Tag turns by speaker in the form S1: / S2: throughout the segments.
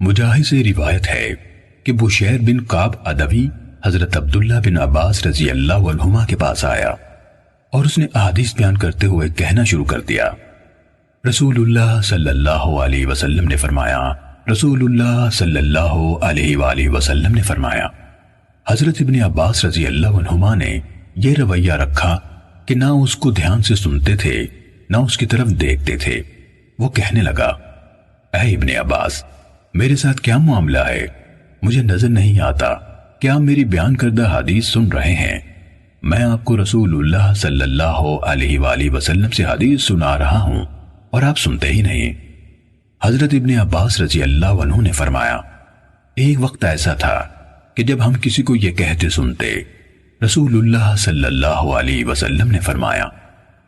S1: مجاہد سے روایت ہے کہ بشیر بن کعب ادوی حضرت عبداللہ بن عباس رضی اللہ عنہما کے پاس آیا اور اس نے احادیث بیان کرتے ہوئے کہنا شروع کر دیا، رسول اللہ صلی اللہ علیہ وسلم نے فرمایا، رسول اللہ صلی اللہ علیہ وآلہ وسلم نے فرمایا۔ حضرت ابن عباس رضی اللہ عنہما نے یہ رویہ رکھا کہ نہ اس کو دھیان سے سنتے تھے نہ اس کی طرف دیکھتے تھے۔ وہ کہنے لگا، اے ابن عباس، میرے ساتھ کیا معاملہ ہے؟ مجھے نظر نہیں آتا کہ آپ میری بیان کردہ حدیث سن رہے ہیں۔ میں آپ کو رسول اللہ صلی اللہ علیہ وآلہ وسلم سے حدیث سنا رہا ہوں اور آپ سنتے ہی نہیں۔ حضرت ابن عباس رضی اللہ عنہ نے فرمایا، ایک وقت ایسا تھا کہ جب ہم کسی کو یہ کہتے سنتے، رسول اللہ صلی اللہ علیہ وسلم نے فرمایا،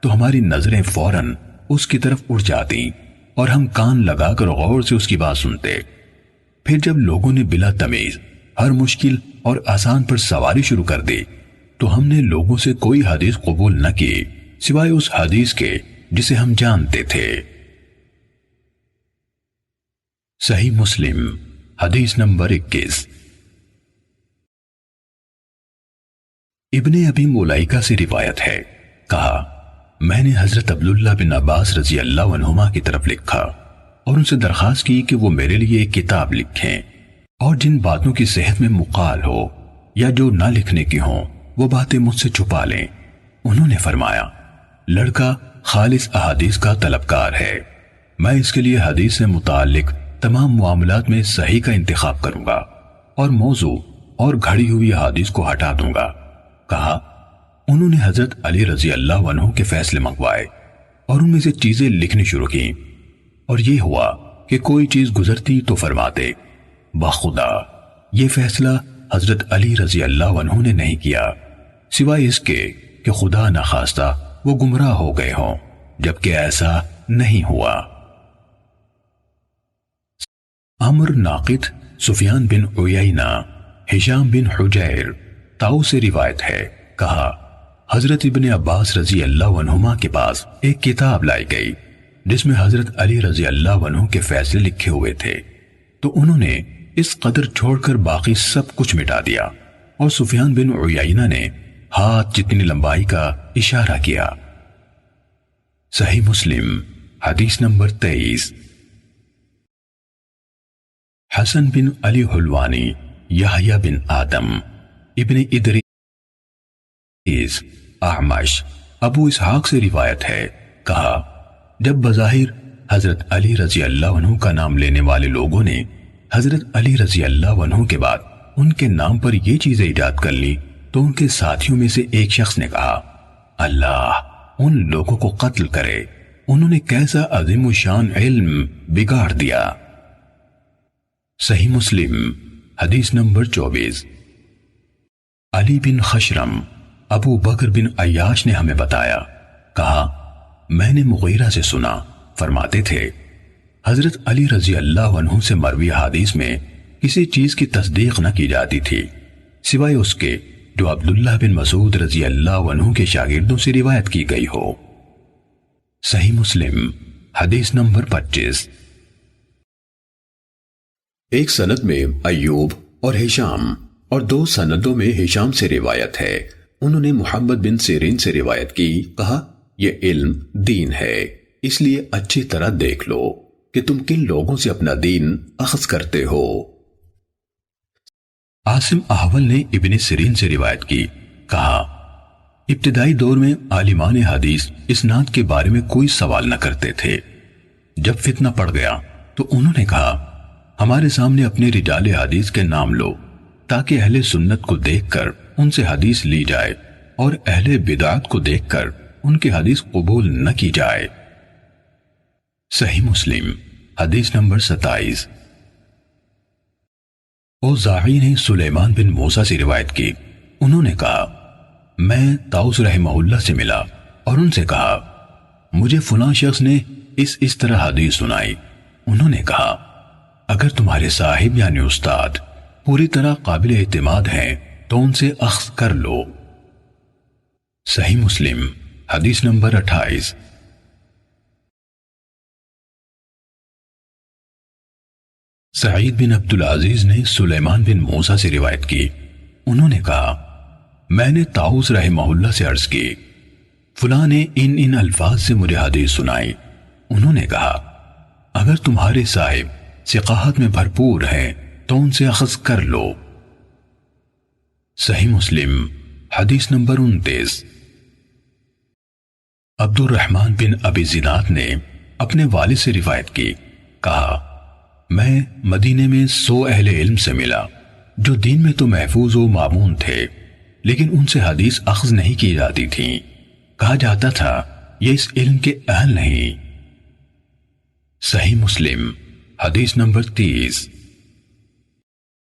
S1: تو ہماری نظریں فوراً اس کی طرف اڑ جاتی اور ہم کان لگا کر غور سے اس کی بات سنتے۔ پھر جب لوگوں نے بلا تمیز ہر مشکل اور آسان پر سواری شروع کر دی تو ہم نے لوگوں سے کوئی حدیث قبول نہ کی سوائے اس حدیث کے جسے ہم جانتے تھے۔ صحیح مسلم حدیث نمبر 21۔ ابن ابی ملائکہ سے روایت ہے، کہا، میں نے حضرت عبداللہ بن عباس رضی اللہ عنہما کی طرف لکھا اور ان سے درخواست کی کہ وہ میرے لیے ایک کتاب لکھیں اور جن باتوں کی صحت میں مقال ہو یا جو نہ لکھنے کی ہوں وہ باتیں مجھ سے چھپا لیں۔ انہوں نے فرمایا، لڑکا خالص احادیث کا طلبکار ہے، میں اس کے لیے حدیث سے متعلق تمام معاملات میں صحیح کا انتخاب کروں گا اور موضوع اور گھڑی ہوئی احادیث کو ہٹا دوں گا۔ کہا، انہوں نے حضرت علی رضی اللہ عنہ کے فیصلے منگوائے اور ان میں سے چیزیں لکھنی شروع کی، اور یہ ہوا کہ کوئی چیز گزرتی تو فرماتے، بخدا یہ فیصلہ حضرت علی رضی اللہ عنہ نے نہیں کیا سوائے اس کے کہ خدا نخواستہ وہ گمراہ ہو گئے ہوں، جبکہ ایسا نہیں ہوا۔ عمر ناقد، سفیان بن عیینہ، ہشام بن حجیر، تاؤ سے روایت ہے، کہا، حضرت ابن عباس رضی اللہ عنہما کے پاس ایک کتاب لائی گئی جس میں حضرت علی رضی اللہ عنہ کے فیصلے لکھے ہوئے تھے، تو انہوں نے اس قدر چھوڑ کر باقی سب کچھ مٹا دیا، اور سفیان بن عیینہ نے ہاتھ جتنی لمبائی کا اشارہ کیا۔ صحیح مسلم حدیث نمبر 23۔ حسن بن علی حلوانی، یحییٰ بن آدم، ابن ادریس، اعمش، ابو اسحاق سے روایت ہے، کہا، جب بظاہر حضرت علی رضی اللہ عنہ کا نام لینے والے لوگوں نے حضرت علی رضی اللہ عنہ کے بعد ان کے نام پر یہ چیزیں ایجاد کر لی تو ان کے ساتھیوں میں سے ایک شخص نے کہا، اللہ ان لوگوں کو قتل کرے، انہوں نے کیسا عظیم الشان علم بگاڑ دیا۔ صحیح مسلم حدیث نمبر 24۔ علی بن خشرم، ابو بکر بن عیاش نے ہمیں بتایا، کہا، میں نے مغیرہ سے سنا، فرماتے تھے، حضرت علی رضی اللہ عنہ سے مروی حدیث میں کسی چیز کی تصدیق نہ کی جاتی تھی سوائے اس کے جو عبداللہ بن مسعود رضی اللہ عنہ کے شاگردوں سے روایت کی گئی ہو۔ صحیح مسلم حدیث نمبر 25۔ ایک سند میں ایوب اور ہشام اور دو سندوں میں ہشام سے روایت ہے، انہوں نے محمد بن سیرین سے روایت کی، کہا، یہ علم دین ہے، اس لیے اچھی طرح دیکھ لو کہ تم کن لوگوں سے اپنا دین اخذ کرتے ہو۔ عاصم احول نے ابن سیرین سے روایت کی، کہا، ابتدائی دور میں عالمان حدیث اسناد کے بارے میں کوئی سوال نہ کرتے تھے، جب فتنہ پڑ گیا تو انہوں نے کہا، ہمارے سامنے اپنے رجال حدیث کے نام لو تاکہ اہل سنت کو دیکھ کر ان سے حدیث لی جائے اور اہل بدعت کو دیکھ کر ان کی حدیث قبول نہ کی جائے۔ صحیح مسلم حدیث نمبر 27۔ اوزاعی نے سلیمان بن موسیٰ سے روایت کی، انہوں نے کہا، میں طاؤس رحمہ اللہ سے ملا اور ان سے کہا، مجھے فلاں شخص نے اس طرح حدیث سنائی۔ انہوں نے کہا، اگر تمہارے صاحب یعنی استاد پوری طرح قابل اعتماد ہیں تو ان سے اخذ کر لو۔ صحیح مسلم حدیث نمبر 28۔ سعید بن عبد العزیز نے سلیمان بن موسیٰ سے روایت کی، انہوں نے کہا میں نے طاؤس رحمہ اللہ سے عرض کی فلاں نے ان الفاظ سے مجھے حدیث سنائی، انہوں نے کہا اگر تمہارے صاحب ثقاہت میں بھرپور ہیں تو ان سے اخذ کر لو۔ صحیح مسلم حدیث نمبر 29۔ عبد الرحمن بن ابی زناد نے اپنے والد سے روایت کی، کہا میں مدینے میں 100 اہل علم سے ملا جو دین میں تو محفوظ و معمون تھے لیکن ان سے حدیث اخذ نہیں کی جاتی تھی، کہا جاتا تھا یہ اس علم کے اہل نہیں۔ صحیح مسلم حدیث نمبر 30۔